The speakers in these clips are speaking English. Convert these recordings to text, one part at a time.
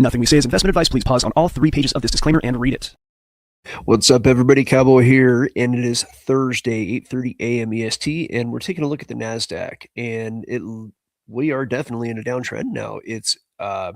Nothing we say is investment advice. Please pause on all 3 pages of this disclaimer and read it. What's up, everybody? Cowboy here, and it is Thursday, 8:30 a.m. EST, and we're taking a look at the NASDAQ, and we are definitely in a downtrend now. It's we'll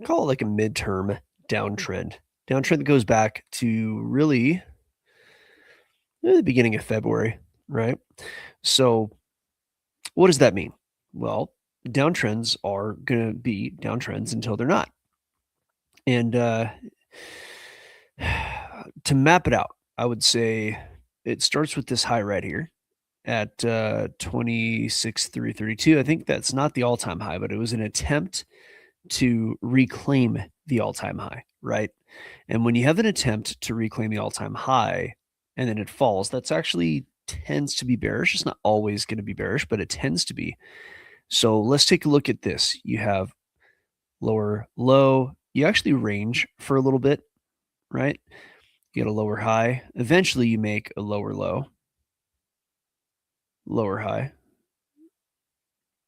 call it like a midterm downtrend that goes back to really the beginning of February, right? So what does that mean? Well, downtrends are going to be downtrends until they're not. And to map it out, I would say it starts with this high right here at 26,332. I think that's not the all-time high, but it was an attempt to reclaim the all-time high, right? And when you have an attempt to reclaim the all-time high and then it falls, that's actually tends to be bearish. It's not always going to be bearish, but it tends to be. So let's take a look at this. You have lower low. You actually range for a little bit, right? You get a lower high. Eventually you make a lower low, lower high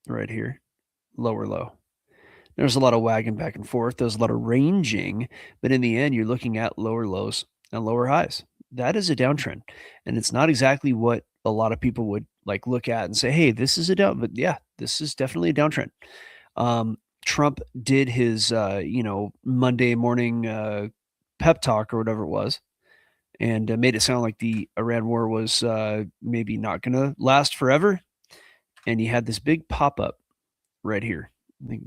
right here, lower low. There's a lot of wagging back and forth. There's a lot of ranging, but in the end, you're looking at lower lows and lower highs. That is a downtrend, and it's not exactly what a lot of people would like look at and say, hey, this is a down, but yeah, this is definitely a downtrend. Trump did his, Monday morning pep talk or whatever it was, and made it sound like the Iran war was maybe not going to last forever. And he had this big pop-up right here. Let me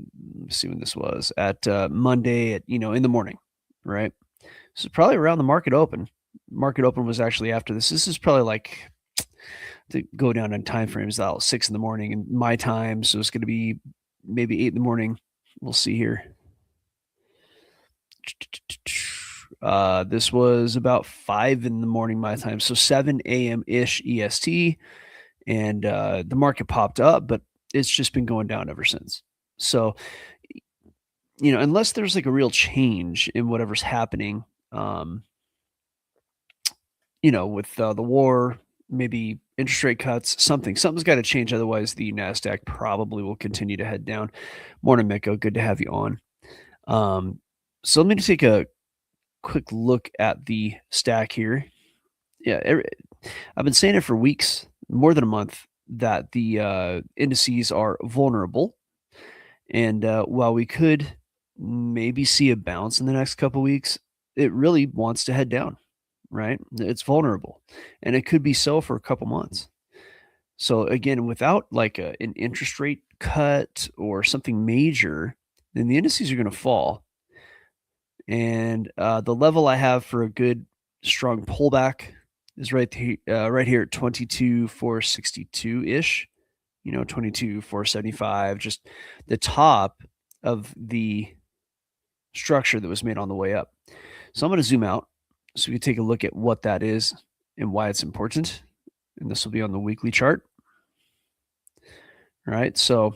see when this was at Monday at, in the morning, right? So probably around the market open. Market open was actually after this. This is probably like, to go down in time frames, 6 in the morning in my time. So it's going to be maybe 8 in the morning. We'll see here. This was about 5 in the morning my time, so 7 a.m.-ish EST, and the market popped up, but it's just been going down ever since. So, unless there's like a real change in whatever's happening, with the war, maybe interest rate cuts, something's got to change. Otherwise, the NASDAQ probably will continue to head down. Morning, Miko. Good to have you on. So let me take a quick look at the stack here. Yeah, I've been saying it for weeks, more than a month, that the indices are vulnerable. And while we could maybe see a bounce in the next couple weeks, it really wants to head down, right? It's vulnerable, and it could be so for a couple months. So again, without like an interest rate cut or something major, then the indices are going to fall. And the level I have for a good strong pullback is right here at 22,462-ish, 22,475, just the top of the structure that was made on the way up. So I'm going to zoom out so we can take a look at what that is and why it's important. And this will be on the weekly chart. All right. So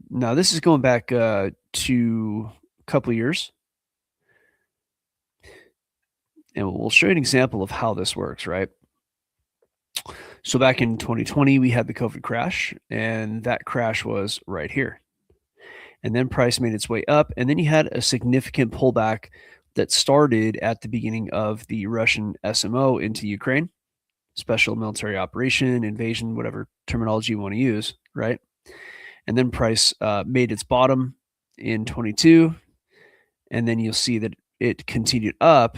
now this is going back to a couple of years. And we'll show you an example of how this works, right? So back in 2020, we had the COVID crash, and that crash was right here. And then price made its way up, and then you had a significant pullback that started at the beginning of the Russian SMO into Ukraine, special military operation, invasion, whatever terminology you want to use, right? And then price made its bottom in 22, and then you'll see that it continued up,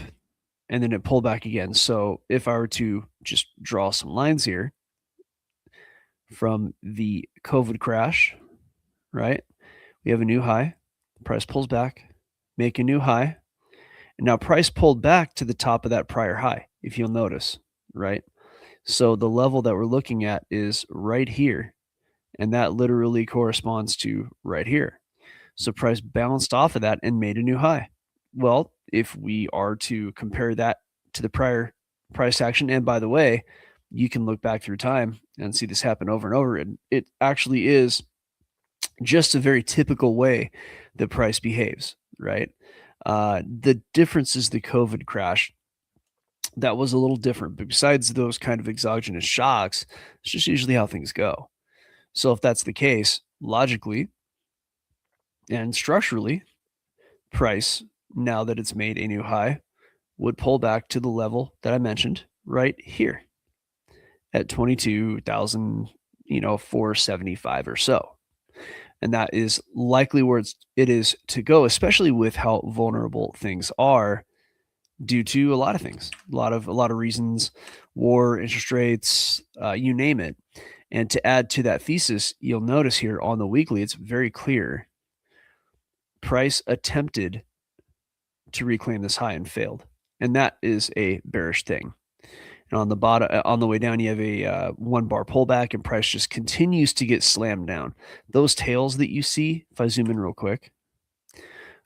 and then it pulled back again. So if I were to just draw some lines here from the COVID crash, right? We have a new high, price pulls back, make a new high, and now price pulled back to the top of that prior high, if you'll notice, right? So the level that we're looking at is right here, and that literally corresponds to right here. So price bounced off of that and made a new high. Well, if we are to compare that to the prior price action, and by the way, you can look back through time and see this happen over and over, and it actually is just a very typical way the price behaves, right? The difference is the COVID crash. That was a little different, but besides those kind of exogenous shocks, it's just usually how things go. So if that's the case, logically and structurally, price, now that it's made a new high, would pull back to the level that I mentioned right here at 22,000, 475 or so. And that is likely where it is to go, especially with how vulnerable things are due to a lot of things, a lot of reasons, war, interest rates, you name it. And to add to that thesis, you'll notice here on the weekly, it's very clear. Price attempted to reclaim this high and failed, and that is a bearish thing. And on the bottom, on the way down, you have a 1 bar pullback, and price just continues to get slammed down. Those tails that you see, if I zoom in real quick,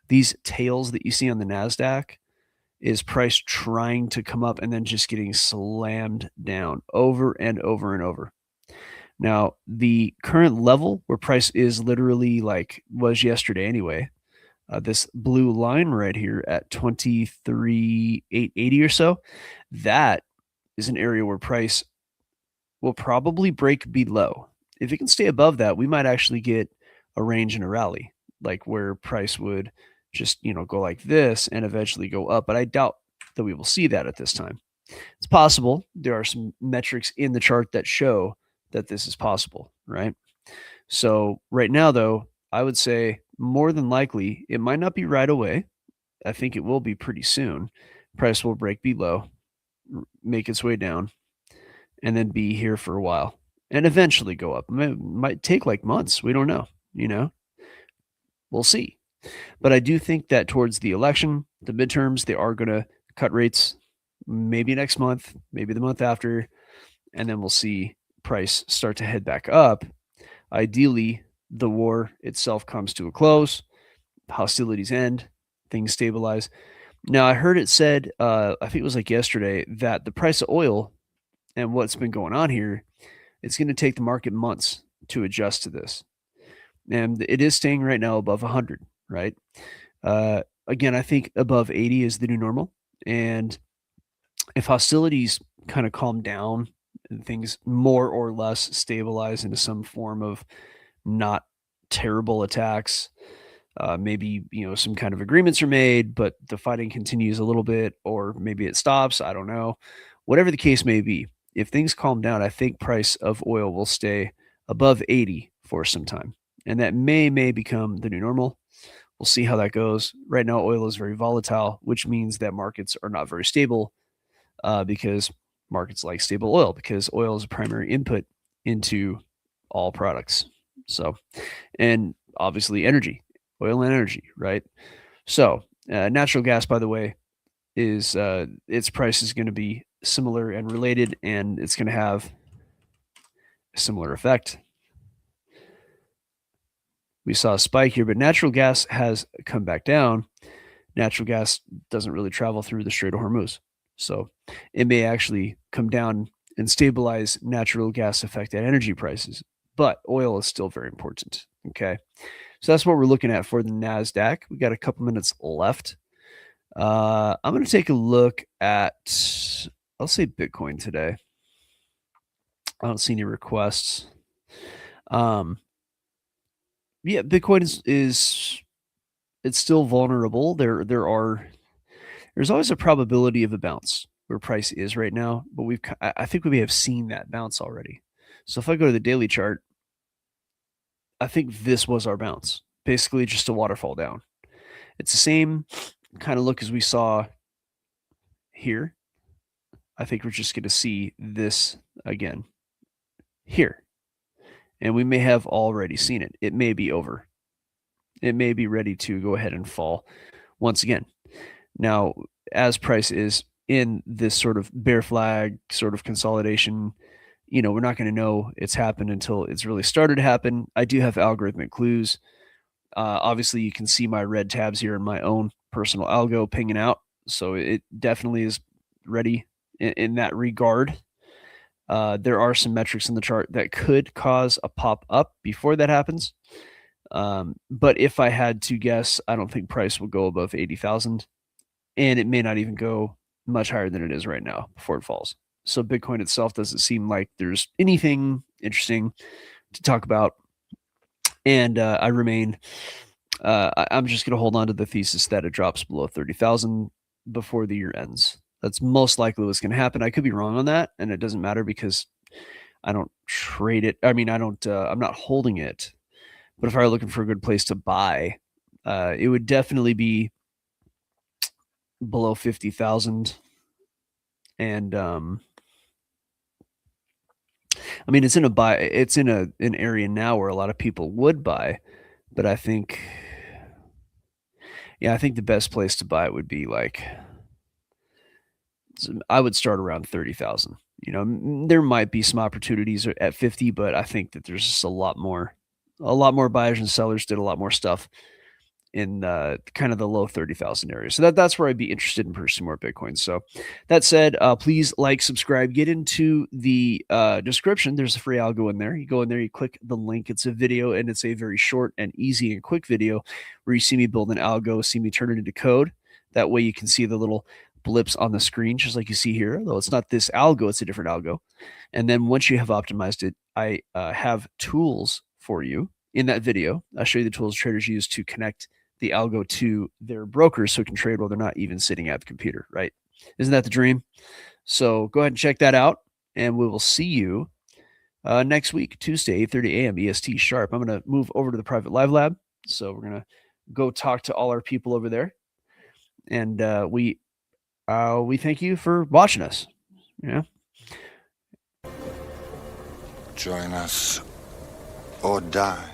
these tails that you see on the NASDAQ is price trying to come up and then just getting slammed down over and over and over. Now, the current level where price is literally like was yesterday anyway, this blue line right here at 23,880 or so, that is an area where price will probably break below. If it can stay above that, we might actually get a range and a rally, like where price would just, go like this and eventually go up. But I doubt that we will see that at this time. It's possible. There are some metrics in the chart that show that this is possible, right? So right now, though, I would say more than likely, it might not be right away. I think it will be pretty soon. Price will break below, make its way down, and then be here for a while and eventually go up. It might take like months. We don't know, we'll see. But I do think that towards the election, the midterms, they are going to cut rates maybe next month, maybe the month after, and then we'll see price start to head back up. Ideally, the war itself comes to a close, hostilities end, things stabilize. Now, I heard it said, I think it was like yesterday, that the price of oil and what's been going on here, it's going to take the market months to adjust to this. And it is staying right now above 100, right? Again, I think above 80 is the new normal. And if hostilities kind of calm down and things more or less stabilize into some form of not terrible attacks, maybe, some kind of agreements are made, but the fighting continues a little bit, or maybe it stops. I don't know. Whatever the case may be, if things calm down, I think price of oil will stay above 80 for some time. And that may become the new normal. We'll see how that goes. Right now, oil is very volatile, which means that markets are not very stable because markets like stable oil, because oil is a primary input into all products. So, and obviously energy, oil and energy, right? So natural gas, by the way, is its price is going to be similar and related, and it's going to have a similar effect. We saw a spike here, but natural gas has come back down. Natural gas doesn't really travel through the Strait of Hormuz. So it may actually come down and stabilize natural gas affected energy prices, but oil is still very important. Okay. So that's what we're looking at for the NASDAQ. We got a couple minutes left. I'm going to take a look at, I'll say Bitcoin today. I don't see any requests. Yeah, Bitcoin is it's still vulnerable. There's always a probability of a bounce where price is right now, but I think we may have seen that bounce already. So if I go to the daily chart, I think this was our bounce, basically just a waterfall down. It's the same kind of look as we saw here. I think we're just going to see this again here. And we may have already seen it. It may be over. It may be ready to go ahead and fall once again. Now, as price is in this sort of bear flag sort of consolidation, we're not going to know it's happened until it's really started to happen. I do have algorithmic clues. Obviously, you can see my red tabs here in my own personal algo pinging out. So it definitely is ready in that regard. There are some metrics in the chart that could cause a pop up before that happens. But if I had to guess, I don't think price will go above 80,000, and it may not even go much higher than it is right now before it falls. So Bitcoin itself doesn't seem like there's anything interesting to talk about. And I remain I'm just going to hold on to the thesis that it drops below 30,000 before the year ends. That's most likely what's going to happen. I could be wrong on that, and it doesn't matter because I don't trade it. I mean, I'm not holding it. But if I were looking for a good place to buy, it would definitely be below 50,000. And I mean, it's in an area now where a lot of people would buy, but I think the best place to buy it would be like, I would start around 30,000. You know, there might be some opportunities at 50, but I think that there's just a lot more buyers and sellers did a lot more stuff in kind of the low 30,000 area. So that's where I'd be interested in purchasing more Bitcoin. So that said, please like, subscribe, get into the description. There's a free algo in there. You go in there, you click the link. It's a video, and it's a very short and easy and quick video where you see me build an algo, see me turn it into code. That way you can see the little blips on the screen, just like you see here, though it's not this algo, it's a different algo. And then once you have optimized it, I have tools for you in that video. I'll show you the tools traders use to connect the algo to their brokers so it can trade while they're not even sitting at the computer, right? Isn't that the dream? So go ahead and check that out, and we will see you next week, Tuesday, 8:30 a.m. EST sharp. I'm going to move over to the private live lab. So we're going to go talk to all our people over there. And we thank you for watching us. Yeah. Join us or die.